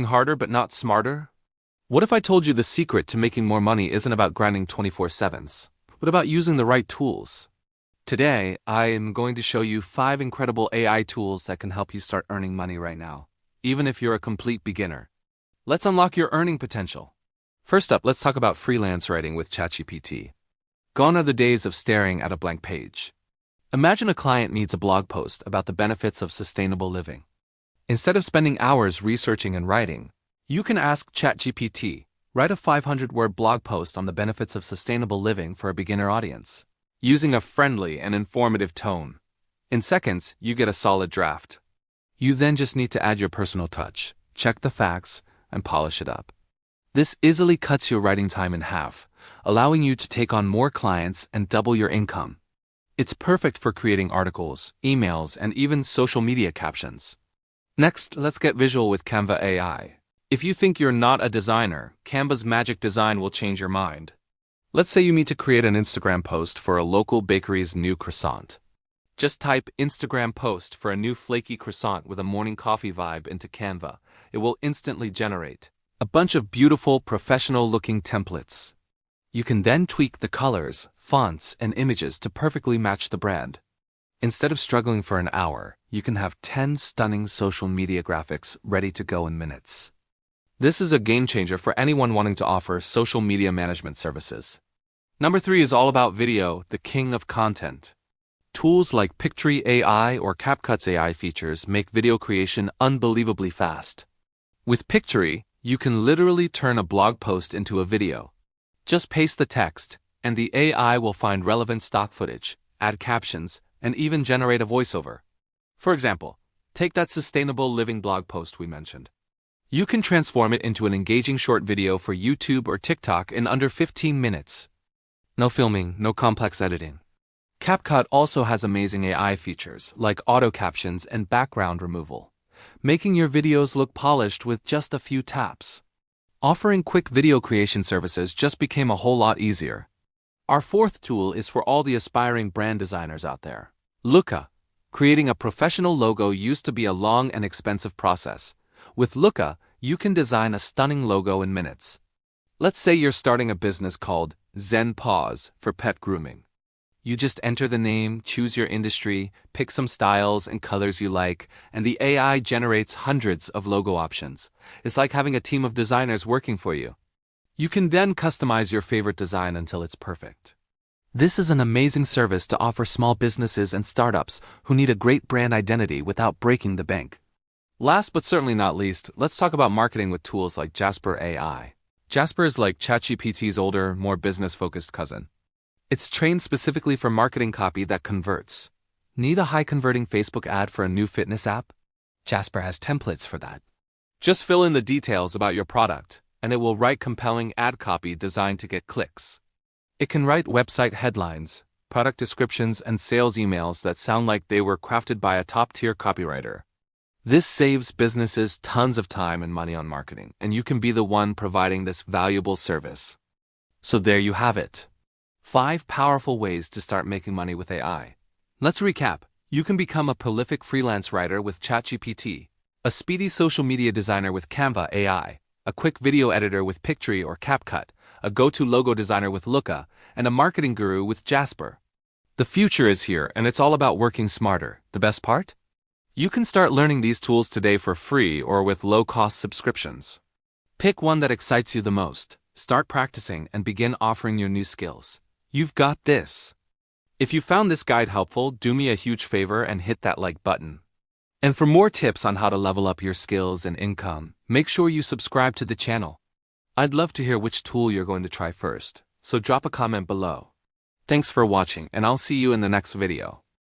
Harder but not smarter? What if I told you the secret to making more money isn't about grinding 24/7s, but about using the right tools? Today, I am going to show you 5 incredible AI tools that can help you start earning money right now, even if you're a complete beginner. Let's unlock your earning potential. First up, let's talk about freelance writing with ChatGPT. Gone are the days of staring at a blank page. Imagine a client needs a blog post about the benefits of sustainable living. Instead of spending hours researching and writing, you can ask ChatGPT, write a 500-word blog post on the benefits of sustainable living for a beginner audience, using a friendly and informative tone. In seconds, you get a solid draft. You then just need to add your personal touch, check the facts, and polish it up. This easily cuts your writing time in half, allowing you to take on more clients and double your income. It's perfect for creating articles, emails, and even social media captions. Next, let's get visual with Canva AI. If you think you're not a designer, Canva's magic design will change your mind. Let's say you need to create an Instagram post for a local bakery's new croissant. Just type Instagram post for a new flaky croissant with a morning coffee vibe into Canva. It will instantly generate a bunch of beautiful, professional-looking templates. You can then tweak the colors, fonts, and images to perfectly match the brand. Instead of struggling for an hour, you can have 10 stunning social media graphics ready to go in minutes. This is a game changer for anyone wanting to offer social media management services. Number 3 is all about video, the king of content. Tools like Pictory AI or CapCut's AI features make video creation unbelievably fast. With Pictory, you can literally turn a blog post into a video. Just paste the text, and the AI will find relevant stock footage, add captions, and even generate a voiceover. For example, take that sustainable living blog post we mentioned. You can transform it into an engaging short video for YouTube or TikTok in under 15 minutes. No filming, no complex editing. CapCut also has amazing AI features like auto captions and background removal, making your videos look polished with just a few taps. Offering quick video creation services just became a whole lot easier. Our 4th tool is for all the aspiring brand designers out there. Looka. Creating a professional logo used to be a long and expensive process. With Looka, you can design a stunning logo in minutes. Let's say you're starting a business called Zen Paws for pet grooming. You just enter the name, choose your industry, pick some styles and colors you like, and the AI generates hundreds of logo options. It's like having a team of designers working for you. You can then customize your favorite design until it's perfect. This is an amazing service to offer small businesses and startups who need a great brand identity without breaking the bank. Last but certainly not least, let's talk about marketing with tools like Jasper AI. Jasper is like ChatGPT's older, more business-focused cousin. It's trained specifically for marketing copy that converts. Need a high-converting Facebook ad for a new fitness app? Jasper has templates for that. Just fill in the details about your product, and it will write compelling ad copy designed to get clicks. It can write website headlines, product descriptions, and sales emails that sound like they were crafted by a top-tier copywriter. This saves businesses tons of time and money on marketing, and you can be the one providing this valuable service. So there you have it. 5 powerful ways to start making money with AI. Let's recap. You can become a prolific freelance writer with ChatGPT, a speedy social media designer with Canva AI, a quick video editor with Pictory or CapCut, a go-to logo designer with Looka, and a marketing guru with Jasper. The future is here, and it's all about working smarter. The best part? You can start learning these tools today for free or with low-cost subscriptions. Pick one that excites you the most, start practicing, and begin offering your new skills. You've got this. If you found this guide helpful, do me a huge favor and hit that like button. And for more tips on how to level up your skills and income, make sure you subscribe to the channel. I'd love to hear which tool you're going to try first, so drop a comment below. Thanks for watching, and I'll see you in the next video.